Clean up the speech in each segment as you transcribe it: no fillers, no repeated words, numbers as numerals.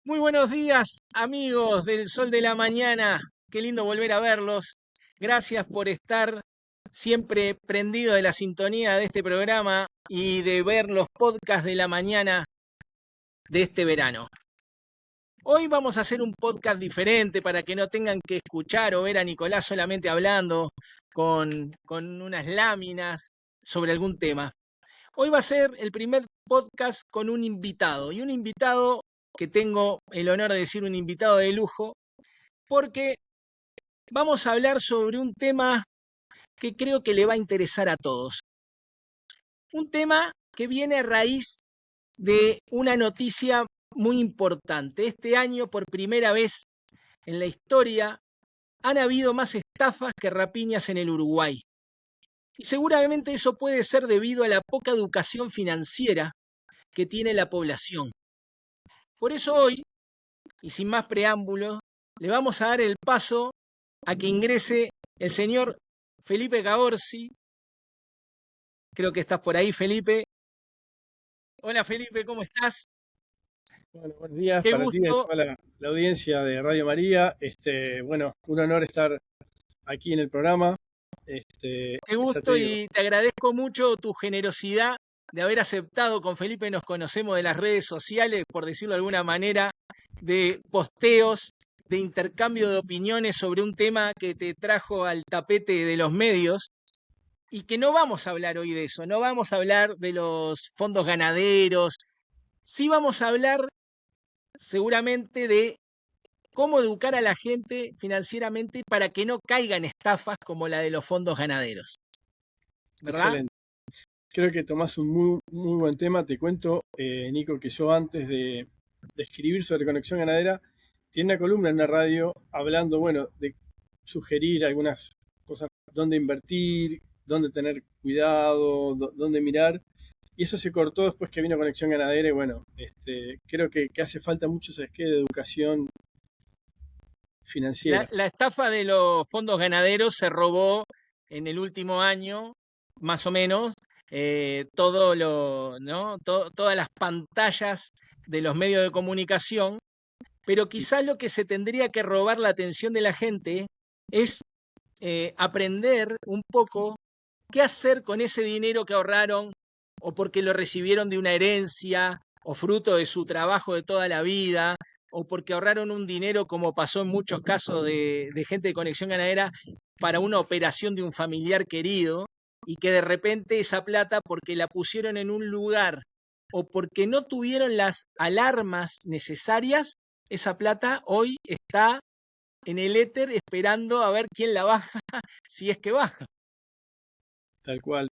Muy buenos días, amigos del Sol de la Mañana. Qué lindo volver a verlos. Gracias por estar siempre prendido de la sintonía de este programa y de ver los podcasts de la mañana de este verano. Hoy vamos a hacer un podcast diferente para que no tengan que escuchar o ver a Nicolás solamente hablando con unas láminas sobre algún tema. Hoy va a ser el primer podcast con un invitado, y un invitado que tengo el honor de decir un invitado de lujo, porque vamos a hablar sobre un tema que creo que le va a interesar a todos. Un tema que viene a raíz de una noticia muy importante. Este año, por primera vez en la historia, han habido más estafas que rapiñas en el Uruguay. Y seguramente eso puede ser debido a la poca educación financiera que tiene la población. Por eso hoy, y sin más preámbulos, le vamos a dar el paso a que ingrese el señor Felipe Gaorsi. Creo que estás por ahí, Felipe. Hola, Felipe, ¿cómo estás? Bueno, buenos días Qué para ti y a gusto, toda la audiencia de Radio María. Bueno, un honor estar aquí en el programa. qué Ya te gusto digo, y te agradezco mucho tu generosidad de haber aceptado. Con Felipe nos conocemos de las redes sociales, por decirlo de alguna manera, de posteos, de intercambio de opiniones sobre un tema que te trajo al tapete de los medios. Y que no vamos a hablar hoy de eso, no vamos a hablar de los fondos ganaderos, sí vamos a hablar seguramente de cómo educar a la gente financieramente para que no caiga en estafas como la de los fondos ganaderos, ¿verdad? excelente. Creo que tomás un muy buen tema. Te cuento, Nico, que yo antes de escribir sobre conexión ganadera, tiene una columna en una radio hablando, bueno, de sugerir algunas cosas, dónde invertir, dónde tener cuidado, dónde mirar. Y eso se cortó después que vino Conexión Ganadera y bueno, creo que hace falta mucho, ¿sabes qué?, de educación financiera. La estafa de los fondos ganaderos se robó en el último año, más o menos, ¿no? Todas las pantallas de los medios de comunicación. Pero quizás lo que se tendría que robar la atención de la gente es aprender un poco qué hacer con ese dinero que ahorraron o porque lo recibieron de una herencia o fruto de su trabajo de toda la vida o porque ahorraron un dinero como pasó en muchos casos de gente de Conexión Ganadera para una operación de un familiar querido y que de repente esa plata porque la pusieron en un lugar o porque no tuvieron las alarmas necesarias, esa plata hoy está en el éter esperando a ver quién la baja, si es que baja. Tal cual,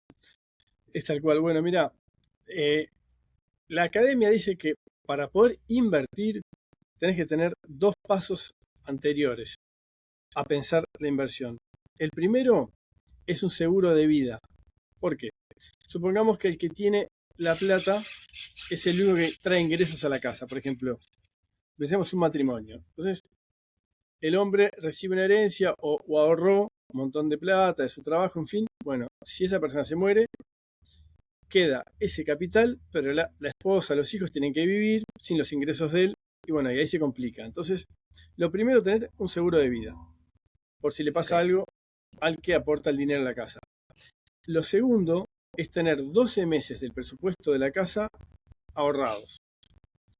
es tal cual. Bueno, mira, eh, la academia dice que para poder invertir tenés que tener dos pasos anteriores a pensar la inversión. El primero es un seguro de vida. ¿Por qué? Supongamos que el que tiene la plata es el único que trae ingresos a la casa. Por ejemplo, pensemos un matrimonio. Entonces, el hombre recibe una herencia o ahorró un montón de plata de su trabajo, en fin. Bueno, si esa persona se muere, queda ese capital, pero la esposa, los hijos tienen que vivir sin los ingresos de él, y bueno, y ahí se complica. Entonces, lo primero, tener un seguro de vida, por si le pasa Okay. algo al que aporta el dinero a la casa. Lo segundo es tener 12 meses del presupuesto de la casa ahorrados.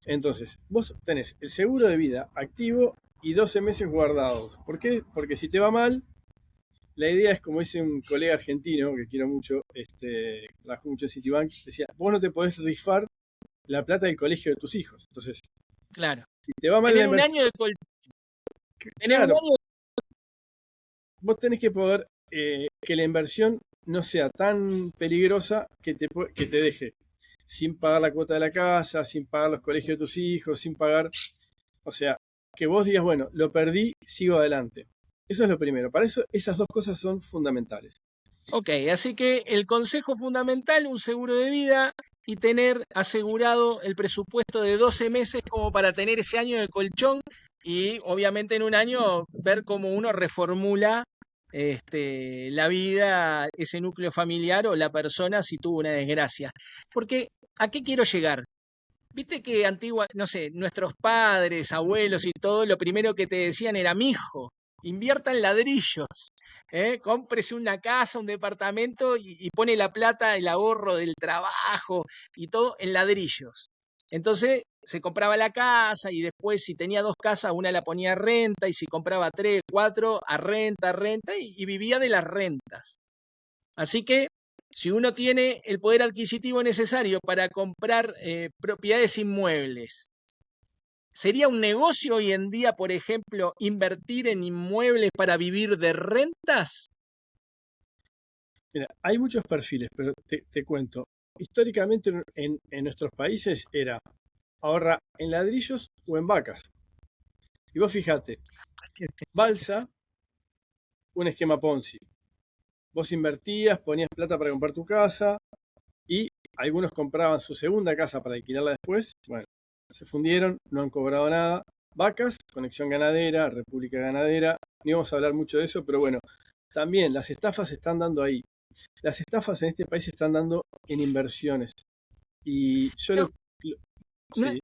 Entonces, vos tenés el seguro de vida activo y 12 meses guardados. ¿Por qué? Porque si te va mal, la idea es, como dice un colega argentino que quiero mucho, trabajó mucho en Citibank, decía, vos no te podés rifar la plata del colegio de tus hijos. Entonces, Claro. si te va mal la Tener un inversión, año de tener un claro, año vos tenés que poder que la inversión no sea tan peligrosa que te deje sin pagar la cuota de la casa, sin pagar los colegios de tus hijos, sin pagar, o sea, que vos digas, bueno, lo perdí, sigo adelante. Eso es lo primero. Para eso, esas dos cosas son fundamentales. Ok, así que el consejo fundamental, un seguro de vida y tener asegurado el presupuesto de 12 meses como para tener ese año de colchón y obviamente en un año ver cómo uno reformula la vida, ese núcleo familiar o la persona si tuvo una desgracia. Porque, ¿a qué quiero llegar? Viste que antigua, no sé, nuestros padres, abuelos y todo, lo primero que te decían era, mijo, invierta en ladrillos, cómprese una casa, un departamento y pone la plata, el ahorro del trabajo y todo en ladrillos. Entonces se compraba la casa y después si tenía dos casas, una la ponía a renta y si compraba tres, cuatro, a renta y vivía de las rentas. Así que si uno tiene el poder adquisitivo necesario para comprar propiedades inmuebles, ¿sería un negocio hoy en día, por ejemplo, invertir en inmuebles para vivir de rentas? Mira, hay muchos perfiles, pero te cuento. Históricamente en nuestros países era ahorra en ladrillos o en vacas. Y vos fijate, balsa, un esquema Ponzi. Vos invertías, ponías plata para comprar tu casa y algunos compraban su segunda casa para alquilarla después. Bueno, se fundieron, no han cobrado nada. Vacas, Conexión Ganadera, República Ganadera. Ni vamos a hablar mucho de eso, pero bueno, también las estafas se están dando ahí. Las estafas en este país se están dando en inversiones. Y yo No, no, sí,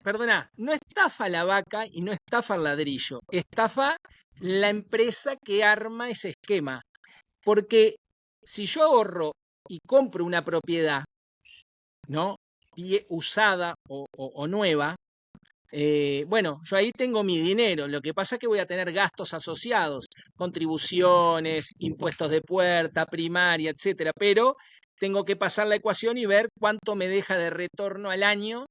perdona, no estafa la vaca y no estafa el ladrillo, estafa la empresa que arma ese esquema. Porque si yo ahorro y compro una propiedad, ¿no? Usada o nueva, bueno, yo ahí tengo mi dinero. Lo que pasa es que voy a tener gastos asociados, contribuciones, impuestos de puerta, primaria, etcétera. Pero tengo que pasar la ecuación y ver cuánto me deja de retorno al año.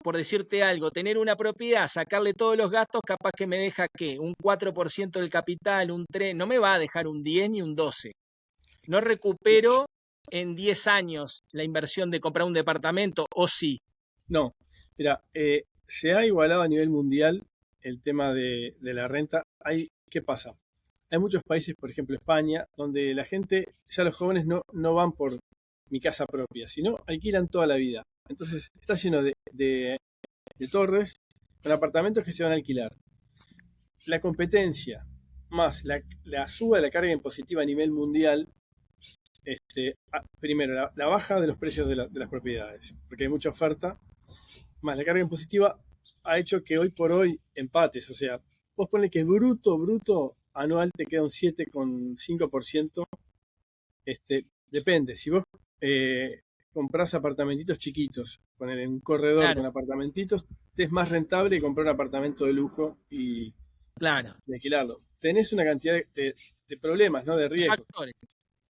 Por decirte algo, tener una propiedad, sacarle todos los gastos, capaz que me deja ¿qué? Un 4% del capital, un 3%, no me va a dejar un 10 ni un 12. No recupero en 10 años la inversión de comprar un departamento, o sí. no. Mira, se ha igualado a nivel mundial el tema de la renta. ¿Qué pasa? Hay muchos países, por ejemplo España, donde la gente, ya los jóvenes no van por mi casa propia, sino alquilan toda la vida. Entonces está lleno de torres con apartamentos que se van a alquilar. La competencia más la suba de la carga impositiva a nivel mundial, primero, la baja de los precios de las propiedades, porque hay mucha oferta, más la carga impositiva ha hecho que hoy por hoy empates. O sea, vos ponle que bruto anual te queda un 7,5%. Depende, si vos comprás apartamentitos chiquitos, poner en un corredor Claro, con apartamentitos, te es más rentable comprar un apartamento de lujo claro. y alquilarlo. Tenés una cantidad de problemas, ¿no? De De riesgos, factores.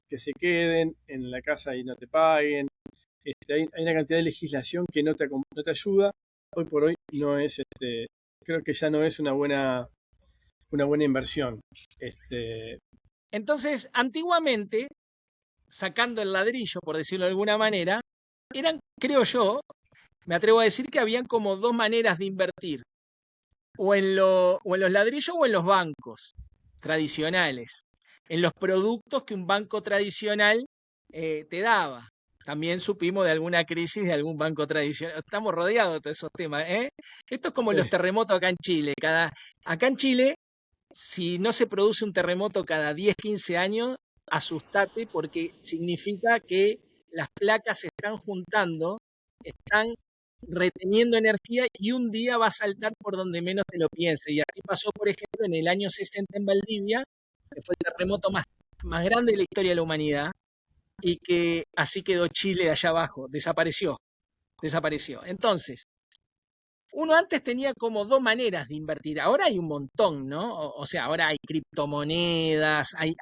que se queden en la casa y no te paguen. Hay una cantidad de legislación que no te ayuda. Hoy por hoy no es, creo que ya no es una buena inversión. Este, Entonces, antiguamente, sacando el ladrillo, por decirlo de alguna manera, eran, creo yo, me atrevo a decir que habían como dos maneras de invertir, o en los ladrillos o en los bancos tradicionales, en los productos que un banco tradicional te daba. También supimos de alguna crisis de algún banco tradicional. Estamos rodeados de todos esos temas, ¿eh? Esto es como los sí, terremotos acá en Chile. Acá en Chile, si no se produce un terremoto cada 10, 15 años, asustate porque significa que las placas se están juntando, están reteniendo energía y un día va a saltar por donde menos te lo piense. Y así pasó, por ejemplo, en el año 60 en Valdivia, que fue el terremoto más grande de la historia de la humanidad, y que así quedó Chile allá abajo, desapareció. Entonces, uno antes tenía como dos maneras de invertir, ahora hay un montón, ¿no? O sea, ahora hay criptomonedas, hay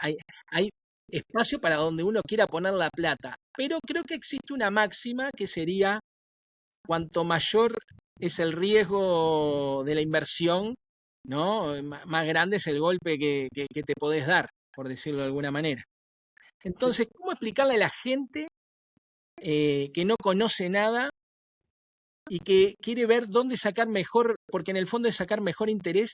espacio para donde uno quiera poner la plata, pero creo que existe una máxima que sería cuanto mayor es el riesgo de la inversión, ¿no? Más grande es el golpe que te podés dar, por decirlo de alguna manera. Entonces, ¿cómo explicarle a la gente que no conoce nada y que quiere ver dónde sacar mejor, porque en el fondo es sacar mejor interés,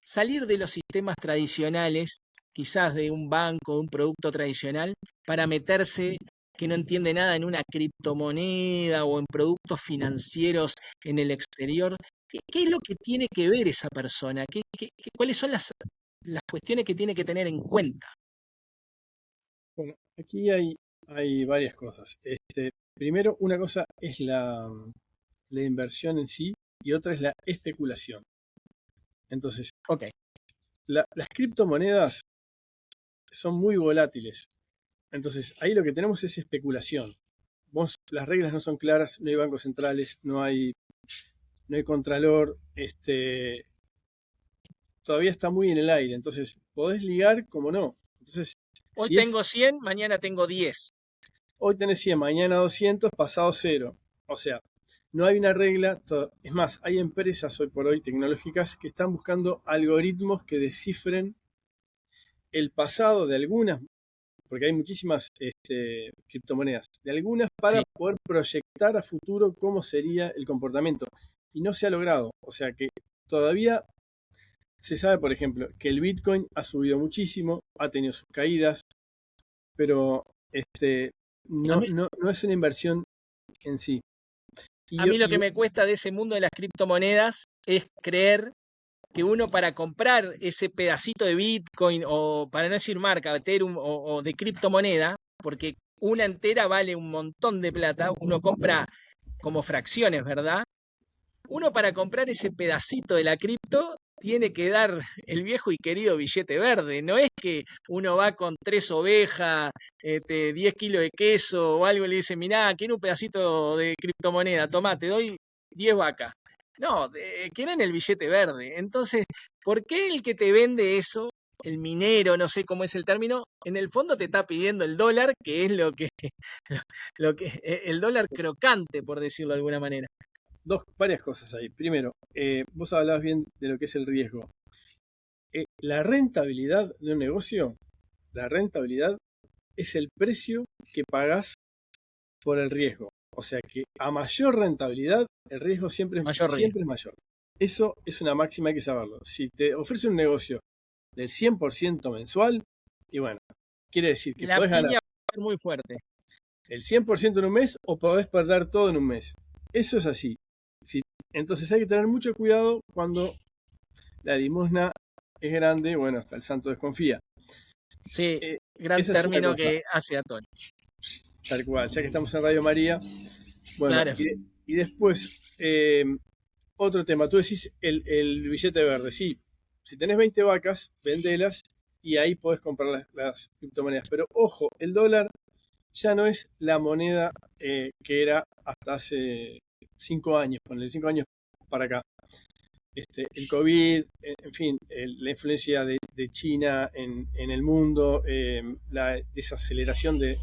salir de los sistemas tradicionales, quizás de un banco, de un producto tradicional, para meterse que no entiende nada en una criptomoneda o en productos financieros en el exterior? ¿Qué es lo que tiene que ver esa persona? ¿Cuáles son las cuestiones que tiene que tener en cuenta? bueno, aquí hay varias cosas. Primero, una cosa es la inversión en sí y otra es la especulación. Entonces, Ok. las criptomonedas son muy volátiles. Entonces, ahí lo que tenemos es especulación. Las reglas no son claras, no hay bancos centrales, no hay contralor, todavía está muy en el aire. Entonces, podés ligar como no. Entonces, Hoy si es tengo 100, mañana tengo 10. hoy tenés 100, mañana 200, pasado cero. O sea, no hay una regla. Es más, hay empresas hoy por hoy tecnológicas que están buscando algoritmos que descifren el pasado de algunas, porque hay muchísimas criptomonedas, de algunas para Sí. poder proyectar a futuro cómo sería el comportamiento. Y no se ha logrado. O sea que todavía se sabe, por ejemplo, que el Bitcoin ha subido muchísimo, ha tenido sus caídas, pero A mí, no es una inversión en sí. a Y, mí lo y que me cuesta de ese mundo de las criptomonedas es creer que uno para comprar ese pedacito de Bitcoin o para no decir marca, Ethereum o de criptomoneda, porque una entera vale un montón de plata, uno compra como fracciones, ¿verdad? Uno para comprar ese pedacito de la cripto tiene que dar el viejo y querido billete verde. No es que uno va con 3 ovejas, 10 kilos de queso o algo y le dice, mirá, quiero un pedacito de criptomoneda, tomá, te doy 10 vacas. No, quieren el billete verde. Entonces, ¿por qué el que te vende eso, el minero, no sé cómo es el término, en el fondo te está pidiendo el dólar, que es el dólar crocante, por decirlo de alguna manera? varias cosas ahí. Primero, vos hablabas bien de lo que es el riesgo. La rentabilidad de un negocio, la rentabilidad es el precio que pagás por el riesgo. O sea que a mayor rentabilidad, el riesgo Mayor riesgo. siempre es mayor. Eso es una máxima, hay que saberlo. Si te ofrece un negocio del 100% mensual, y bueno, quiere decir que La podés ganar piña va a ser muy fuerte. el 100% en un mes o podés perder todo en un mes. Eso es así. Si- entonces hay que tener mucho cuidado cuando la limosna es grande, bueno, hasta el santo desconfía. Sí, Eh, gran esa es una término cosa, que hace a Tony. tal cual, ya que estamos en Radio María. Bueno, Claro. y después, otro tema, tú decís el billete verde, sí, si tenés 20 vacas, vendelas y ahí podés comprar las criptomonedas. Pero ojo, el dólar ya no es la moneda que era hasta hace 5 años, ponle 5 años para acá. El COVID, en fin, la influencia de China en el mundo, la desaceleración de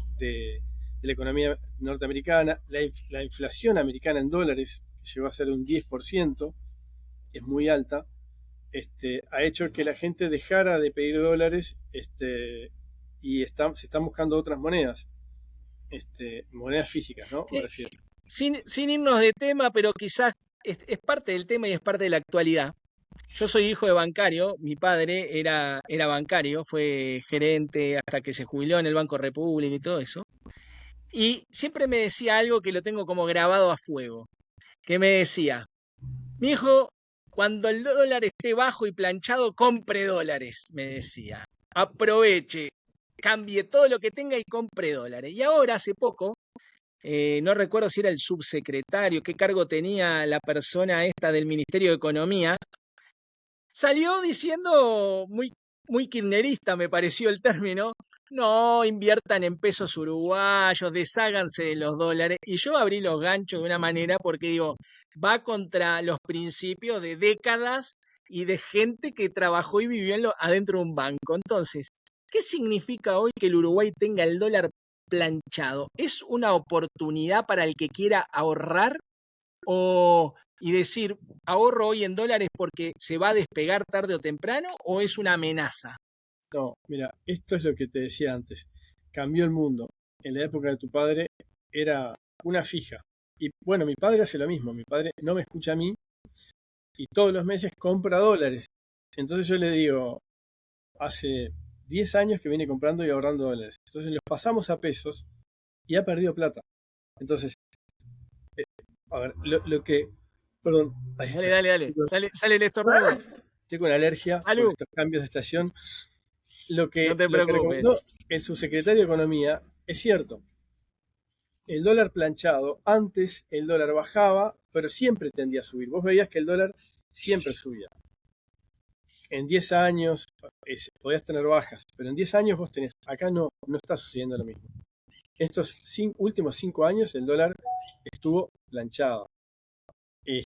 la economía norteamericana, la inflación americana en dólares, que llegó a ser un 10%, es muy alta, ha hecho que la gente dejara de pedir dólares y se están buscando otras monedas, monedas físicas, ¿no? Me Eh, refiero. sin irnos de tema, pero quizás es parte del tema y es parte de la actualidad. Yo soy hijo de bancario, mi padre era bancario, fue gerente hasta que se jubiló en el Banco República y todo eso. Y siempre me decía algo que lo tengo como grabado a fuego, que me decía, mi hijo, cuando el dólar esté bajo y planchado, compre dólares, me decía. Aproveche, cambie todo lo que tenga y compre dólares. Y ahora, hace poco, no recuerdo si era el subsecretario, qué cargo tenía la persona esta del Ministerio de Economía, salió diciendo, muy kirchnerista me pareció el término, no, inviertan en pesos uruguayos, desháganse de los dólares. Y yo abrí los ganchos de una manera porque digo, va contra los principios de décadas y de gente que trabajó y vivió adentro de un banco. Entonces, ¿qué significa hoy que el Uruguay tenga el dólar planchado? ¿Es una oportunidad para el que quiera ahorrar y decir, ahorro hoy en dólares porque se va a despegar tarde o temprano o es una amenaza? No, mira, esto es lo que te decía antes. Cambió el mundo. En la época de tu padre era una fija. Y bueno, mi padre hace lo mismo. Mi padre no me escucha a mí y todos los meses compra dólares. Entonces yo le digo, hace 10 años que viene comprando y ahorrando dólares. Entonces los pasamos a pesos y ha perdido plata. Entonces, a ver, lo que... Perdón, ay, Dale, espera. dale, dale. Sale el estornudo. Estoy con alergia por Salud, estos cambios de estación. no te Lo que preocupes. recomendó el subsecretario de Economía es cierto. el dólar planchado, antes el dólar bajaba, pero siempre tendía a subir. Vos veías que el dólar siempre subía. En 10 años podías tener bajas, pero en 10 años vos tenés, acá no está sucediendo lo mismo. Estos últimos 5 años el dólar estuvo planchado. Y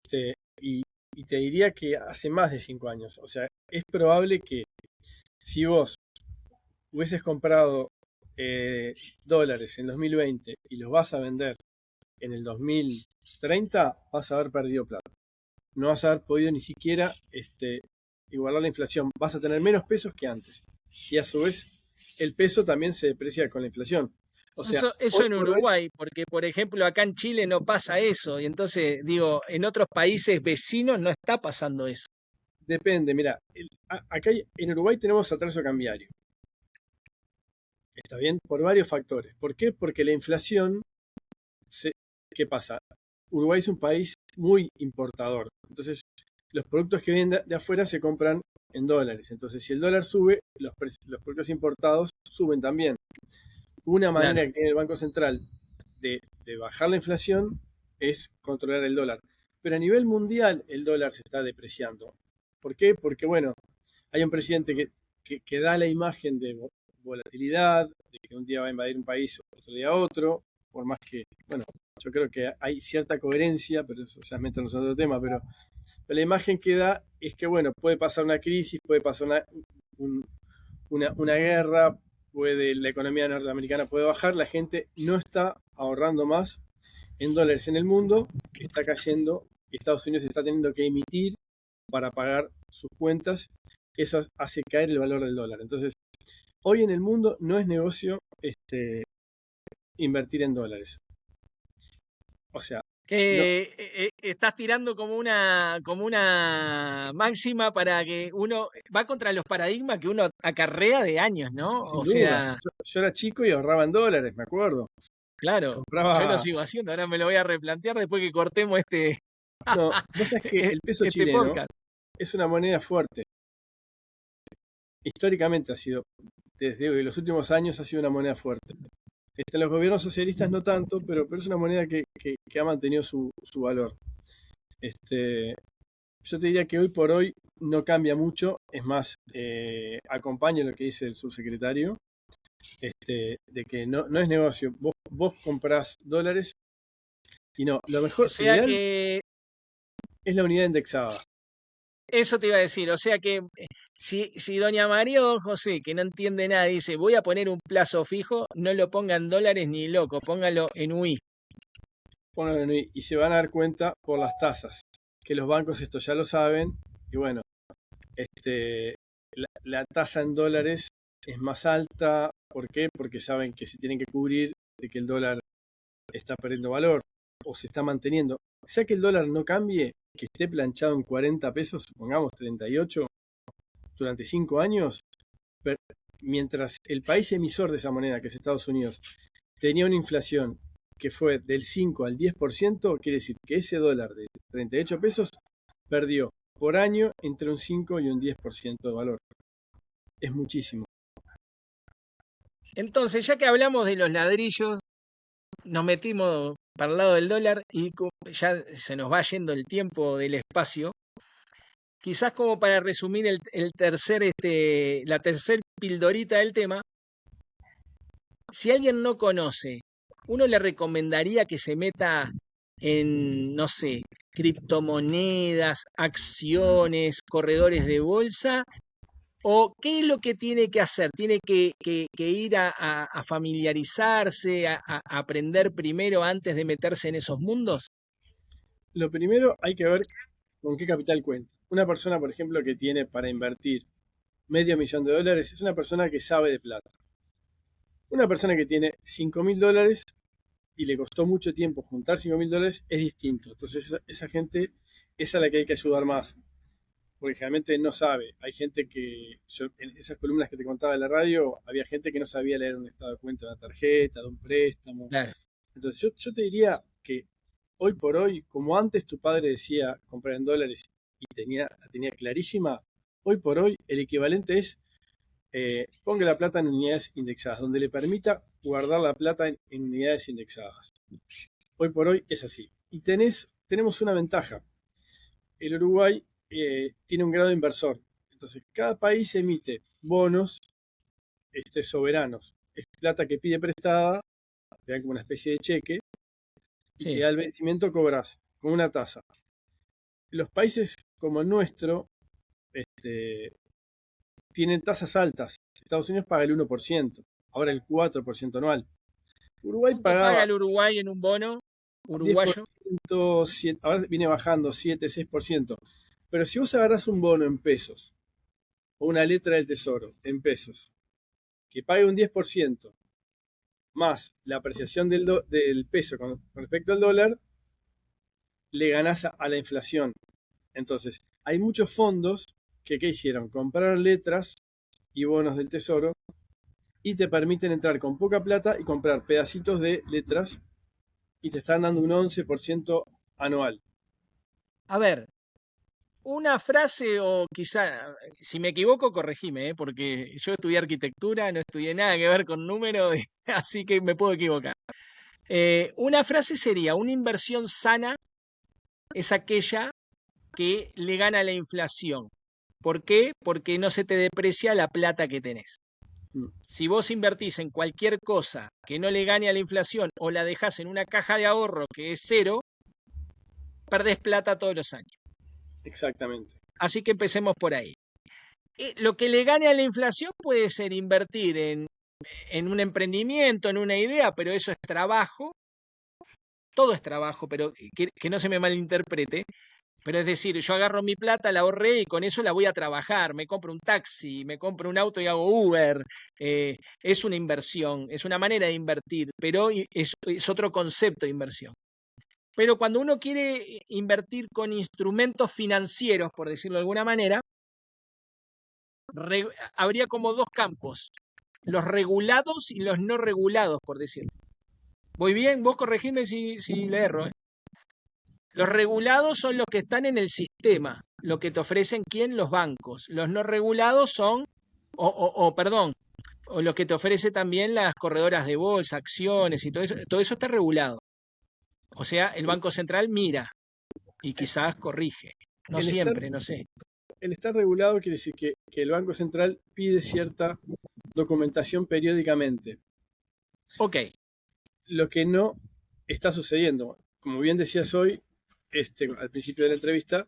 te diría que hace más de 5 años. O sea, es probable que si vos hubieses comprado dólares en 2020 y los vas a vender en el 2030, vas a haber perdido plata. No vas a haber podido ni siquiera igualar la inflación. Vas a tener menos pesos que antes. Y a su vez, el peso también se deprecia con la inflación. O sea, Eso en Uruguay, porque por ejemplo acá en Chile no pasa eso, y entonces digo, en otros países vecinos no está pasando eso. depende, mira, acá en Uruguay tenemos atraso cambiario. ¿Está bien? Por varios factores. ¿Por qué? Porque la inflación, ¿qué pasa? Uruguay es un país muy importador. Entonces, los productos que vienen de afuera se compran en dólares. Entonces, si el dólar sube, los productos importados suben también. Una manera Claro. que tiene el Banco Central de bajar la inflación es controlar el dólar. Pero a nivel mundial el dólar se está depreciando. ¿Por qué? Porque, bueno, hay un presidente que da la imagen de volatilidad, de que un día va a invadir un país, otro día otro, por más que, bueno, yo creo que hay cierta coherencia, pero eso ya meternos en otro tema, pero la imagen que da es que, bueno, puede pasar una crisis, puede pasar una guerra, la economía norteamericana puede bajar, la gente no está ahorrando más en dólares en el mundo, está cayendo, Estados Unidos está teniendo que emitir para pagar sus cuentas, eso hace caer el valor del dólar. Entonces, hoy en el mundo no es negocio invertir en dólares. O sea, no, Que estás tirando como una máxima para que uno va contra los paradigmas que uno acarrea de años, ¿no? sin O duda. sea, Yo era chico y ahorraba en dólares, me acuerdo. claro, yo lo Compraba. sigo haciendo, ahora me lo voy a replantear después que cortemos No, vos sabés que el peso este chileno podcast. es una moneda fuerte. Históricamente ha sido, desde los últimos años ha sido una moneda fuerte. Los gobiernos socialistas no tanto, pero es una moneda que ha mantenido su valor. Yo te diría que hoy por hoy no cambia mucho, es más, acompaño lo que dice el subsecretario, de que no es negocio. Vos comprás dólares y no, lo O mejor, lo sea ideal que es la unidad indexada. eso te iba a decir, o sea que si doña María o don José, que no entiende nada, dice voy a poner un plazo fijo, no lo ponga en dólares ni loco, póngalo en UI. Pónganlo y se van a dar cuenta por las tasas, que los bancos esto ya lo saben, y bueno, la tasa en dólares es más alta. ¿Por qué? Porque saben que se tienen que cubrir de que el dólar está perdiendo valor o se está manteniendo. Sea que el dólar no cambie, que esté planchado en 40 pesos, supongamos 38, durante 5 años, mientras el país emisor de esa moneda, que es Estados Unidos, tenía una inflación que fue del 5 al 10%, quiere decir que ese dólar de 38 pesos perdió por año entre un 5 y un 10% de valor. Es muchísimo. Entonces, ya que hablamos de los ladrillos, nos metimos para el lado del dólar y ya se nos va yendo el tiempo del espacio. Quizás como para resumir la tercer pildorita del tema, si alguien no conoce, uno le recomendaría que se meta en, no sé, criptomonedas, acciones, corredores de bolsa, o qué es lo que tiene que hacer. Tiene que ir a familiarizarse, a aprender primero antes de meterse en esos mundos. Lo primero hay que ver con qué capital cuenta. Una persona, por ejemplo, que tiene para invertir $500,000 es una persona que sabe de plata. Una persona que tiene $5.000 y le costó mucho tiempo juntar $5.000 es distinto. Entonces esa gente es a la que hay que ayudar más, porque generalmente no sabe. Hay gente en esas columnas que te contaba en la radio, había gente que no sabía leer un estado de cuenta de una tarjeta, de un préstamo. Claro. Entonces yo te diría que hoy por hoy, como antes tu padre decía comprar en dólares y la tenía clarísima, hoy por hoy el equivalente es ponga la plata en unidades indexadas, donde le permita guardar la plata en unidades indexadas. Hoy por hoy es así. Y tenemos una ventaja. El Uruguay tiene un grado inversor. Entonces, cada país emite bonos soberanos. Es plata que pide prestada, te dan como una especie de cheque, y Sí. que al vencimiento cobras con una tasa. Los países como el nuestro tienen tasas altas. Estados Unidos paga el 1%, ahora el 4% anual. Uruguay ¿Cuánto paga pagaba el Uruguay en un bono uruguayo? 10%, ahora viene bajando 7, 6%. Pero si vos agarrás un bono en pesos o una letra del tesoro en pesos que pague un 10% más la apreciación del peso con respecto al dólar, le ganás a la inflación. Entonces, hay muchos fondos que ¿qué hicieron? Compraron letras y bonos del tesoro y te permiten entrar con poca plata y comprar pedacitos de letras y te están dando un 11% anual. A ver, una frase o quizá, si me equivoco, corregime, porque yo estudié arquitectura, no estudié nada que ver con números, así que me puedo equivocar. Una frase sería, una inversión sana es aquella que le gana a la inflación. ¿Por qué? Porque no se te deprecia la plata que tenés. Mm, Si vos invertís en cualquier cosa que no le gane a la inflación o la dejás en una caja de ahorro que es cero, perdés plata todos los años. exactamente. Así que empecemos por ahí. Lo que le gane a la inflación puede ser invertir en un emprendimiento, en una idea, pero eso es trabajo. Todo es trabajo, pero que no se me malinterprete. Pero es decir, yo agarro mi plata, la ahorré y con eso la voy a trabajar. Me compro un taxi, me compro un auto y hago Uber. Es una inversión, es una manera de invertir, pero es otro concepto de inversión. Pero cuando uno quiere invertir con instrumentos financieros, por decirlo de alguna manera, habría como dos campos, los regulados y los no regulados, por decirlo. ¿Voy bien? Vos corregime si le erro. Los regulados son los que están en el sistema, lo que te ofrecen quién, los bancos. Los no regulados son, perdón, o lo que te ofrece también las corredoras de bolsa, acciones y todo eso está regulado. O sea, el Banco Central mira y quizás corrige. No El estar, siempre, no sé. el estar regulado quiere decir que el Banco Central pide cierta documentación periódicamente. Ok, Lo que no está sucediendo, como bien decías hoy, al principio de la entrevista,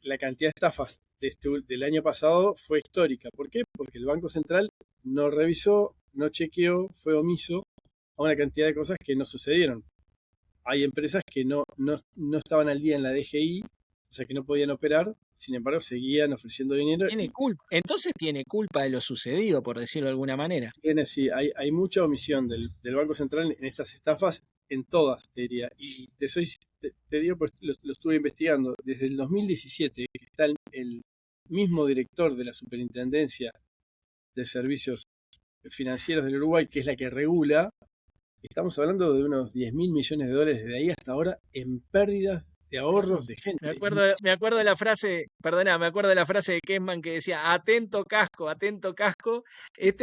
la cantidad de estafas del año pasado fue histórica. ¿Por qué? Porque el Banco Central no revisó, no chequeó, fue omiso a una cantidad de cosas que no sucedieron. Hay empresas que no estaban al día en la DGI, o sea que no podían operar, sin embargo seguían ofreciendo dinero. tiene culpa. Entonces tiene culpa de lo sucedido, por decirlo de alguna manera. Sí, hay mucha omisión del Banco Central en estas estafas, en todas, te diría. Y te digo, pues lo estuve investigando. Desde el 2017, que está el mismo director de la Superintendencia de Servicios Financieros del Uruguay, que es la que regula, estamos hablando de unos 10.000 millones de dólares desde ahí hasta ahora en pérdidas de ahorros de gente. Me acuerdo de la frase, perdona, me acuerdo de la frase de Kessman que decía, atento casco, atento casco.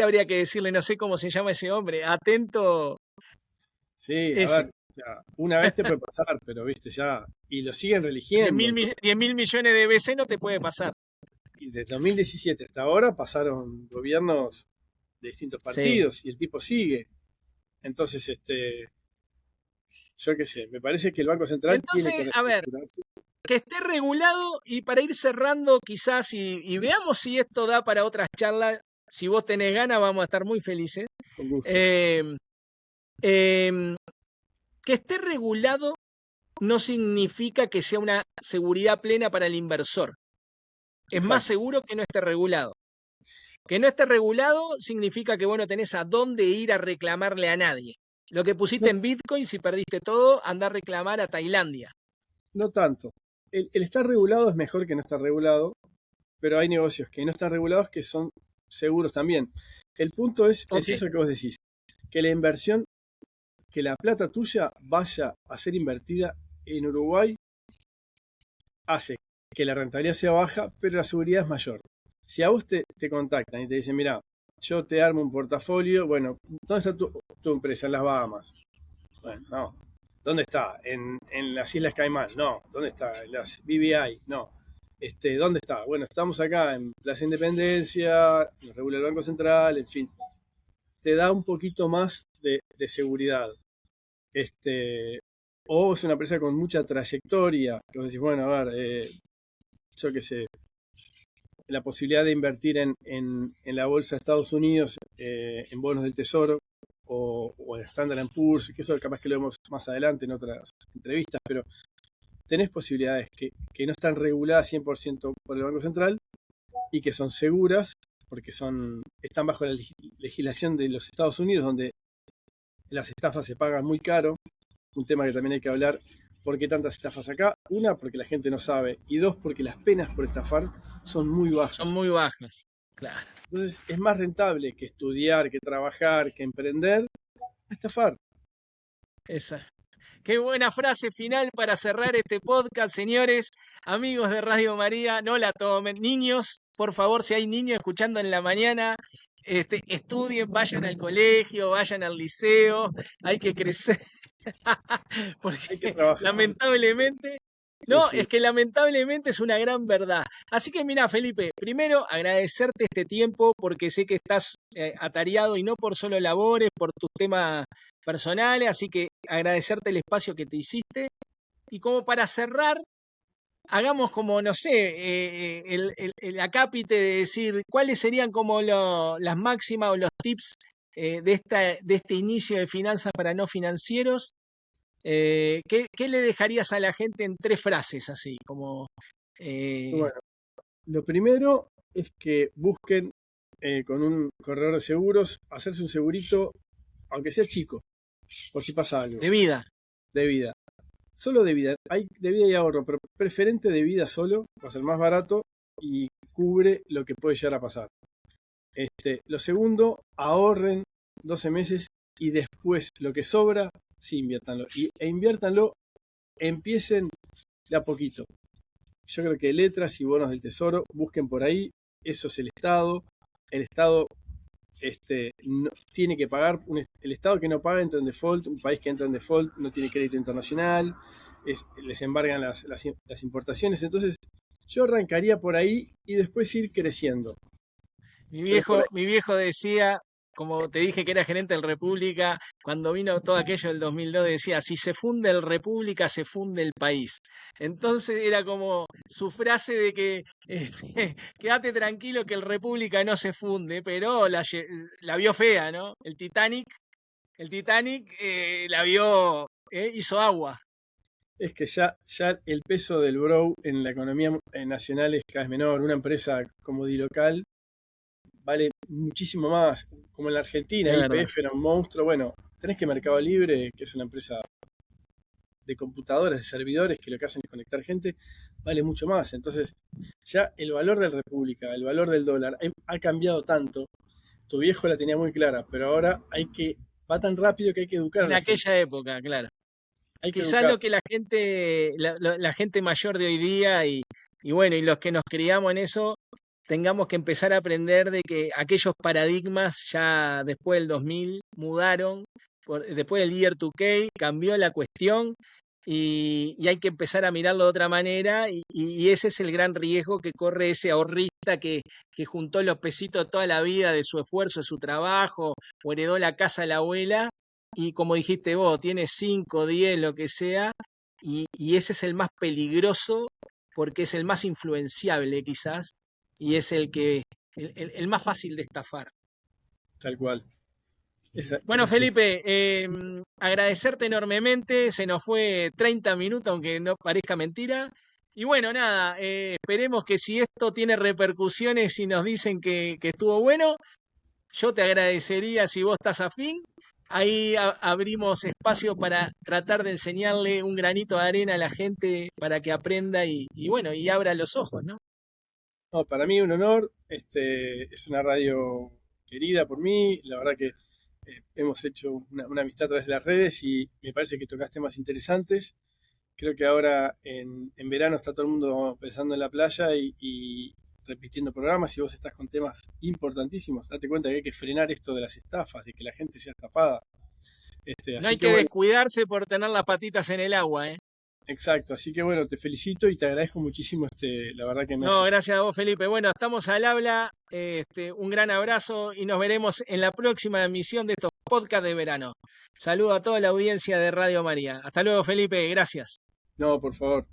Habría que decirle, no sé cómo se llama ese hombre, atento Sí, a ese. ver, o sea, una vez te puede pasar, pero viste ya, y lo siguen 10 religiendo. mil, 10 mil millones de BC no te puede pasar. Y desde 2017 hasta ahora pasaron gobiernos de distintos Sí. partidos y el tipo sigue. Entonces, yo qué sé, me parece que el Banco Central tiene que Entonces, a ver, reestructurarse que esté regulado y para ir cerrando quizás y veamos si esto da para otras charlas. Si vos tenés ganas, vamos a estar muy felices. con gusto. Eh, eh, que esté regulado no significa que sea una seguridad plena para el inversor. Es más Exacto. seguro que no esté regulado. Que no esté regulado significa que vos no tenés a dónde ir a reclamarle a nadie. Lo que pusiste No, en Bitcoin, si perdiste todo, anda a reclamar a Tailandia. no tanto. El estar regulado es mejor que no estar regulado, pero hay negocios que no están regulados que son seguros también. El punto es Ok, eso que vos decís, que la inversión, que la plata tuya vaya a ser invertida en Uruguay hace que la rentabilidad sea baja, pero la seguridad es mayor. Si a vos te contactan y te dicen, mira, yo te armo un portafolio. Bueno, ¿dónde está tu empresa? En las Bahamas. Bueno, no. ¿Dónde está? En las Islas Caimán. No. ¿Dónde está? En las BVI. No. ¿Dónde está? Bueno, estamos acá en Plaza Independencia, nos regula el Banco Central, en fin. Te da un poquito más de seguridad. O es una empresa con mucha trayectoria, que vos decís, bueno, a ver, yo qué sé, la posibilidad de invertir en la bolsa de Estados Unidos, en bonos del Tesoro o en Standard Poor's, que eso capaz que lo vemos más adelante en otras entrevistas, pero tenés posibilidades que no están reguladas 100% por el Banco Central y que son seguras porque están bajo la legislación de los Estados Unidos, donde las estafas se pagan muy caro. Un tema que también hay que hablar: ¿por qué tantas estafas acá? Una, porque la gente no sabe, y dos, porque las penas por estafar son muy Son bajas. muy bajas, claro. Entonces es más rentable que estudiar, que trabajar, que emprender, a estafar. Esa. Qué buena frase final para cerrar este podcast, señores, amigos de Radio María, no la tomen. Niños, por favor, si hay niños escuchando en la mañana, estudien, vayan al colegio, vayan al liceo, hay que crecer, Hay que porque trabajar. lamentablemente, Sí, no, sí. es que lamentablemente es una gran verdad. Así que mira, Felipe, primero agradecerte este tiempo porque sé que estás atareado y no por solo labores, por tus temas personales, así que agradecerte el espacio que te hiciste. Y como para cerrar, hagamos como, no sé, el acápite de decir cuáles serían como las máximas o los tips de este inicio de finanzas para no financieros. ¿Qué le dejarías a la gente en tres frases así? Como, eh, Bueno, lo primero es que busquen, con un corredor de seguros, hacerse un segurito, aunque sea chico, por si pasa algo, de vida. de vida. Solo de vida. Hay de vida y ahorro, pero preferente de vida solo, va a ser más barato y cubre lo que puede llegar a pasar. Lo segundo, ahorren 12 meses y después lo que sobra, sí, inviértanlo. E inviértanlo, empiecen de a poquito. Yo creo que letras y bonos del tesoro, busquen por ahí, eso es el Estado. El Estado tiene que pagar, el Estado que no paga entra en default, un país que entra en default no tiene crédito internacional, les embargan las importaciones. Entonces yo arrancaría por ahí y después ir creciendo. Pero por ahí, Mi viejo decía, como te dije que era gerente del República, cuando vino todo aquello del 2002, decía, si se funde el República, se funde el país. Entonces era como su frase de que quédate tranquilo que el República no se funde, pero la vio fea, ¿no? El Titanic la vio, hizo agua. es que ya el peso del bro en la economía nacional es cada vez menor. Una empresa como Dilocal vale muchísimo más. Como en la Argentina, Es verdad. YPF era un monstruo. Bueno, tenés que Mercado Libre, que es una empresa de computadoras, de servidores, que lo que hacen es conectar gente, vale mucho más. Entonces, ya el valor de la República, el valor del dólar, ha cambiado tanto. Tu viejo la tenía muy clara, pero ahora va tan rápido que hay que educar a En la gente. aquella época, claro. Hay que Quizás educar. lo que la gente mayor de hoy día y bueno, y los que nos criamos en eso, tengamos que empezar a aprender de que aquellos paradigmas ya después del 2000 mudaron, después del Year 2K cambió la cuestión y hay que empezar a mirarlo de otra manera y ese es el gran riesgo que corre ese ahorrista que juntó los pesitos toda la vida de su esfuerzo, de su trabajo, o heredó la casa de la abuela y como dijiste vos, tiene 5, 10, lo que sea, y ese es el más peligroso porque es el más influenciable quizás, y es el más fácil de estafar. Tal cual. Es Bueno, así. Felipe, agradecerte enormemente, se nos fue 30 minutos, aunque no parezca mentira. Y bueno, nada, esperemos que si esto tiene repercusiones y nos dicen que estuvo bueno, yo te agradecería si vos estás afín. Ahí abrimos espacio para tratar de enseñarle un granito de arena a la gente para que aprenda y bueno, y abra los ojos, ¿no? No, para mí un honor. Es una radio querida por mí. La verdad que hemos hecho una amistad a través de las redes y me parece que tocas temas interesantes. Creo que ahora en verano está todo el mundo pensando en la playa y repitiendo programas y vos estás con temas importantísimos. Date cuenta que hay que frenar esto de las estafas, de que la gente sea estafada. No Así hay que que bueno, descuidarse por tener las patitas en el agua, ¿eh? exacto. Así que bueno, te felicito y te agradezco muchísimo la verdad que me No, hayas. gracias a vos, Felipe. Bueno, estamos al habla. Un gran abrazo y nos veremos en la próxima emisión de estos podcasts de verano. Saludo a toda la audiencia de Radio María. Hasta luego, Felipe. Gracias. No, por favor.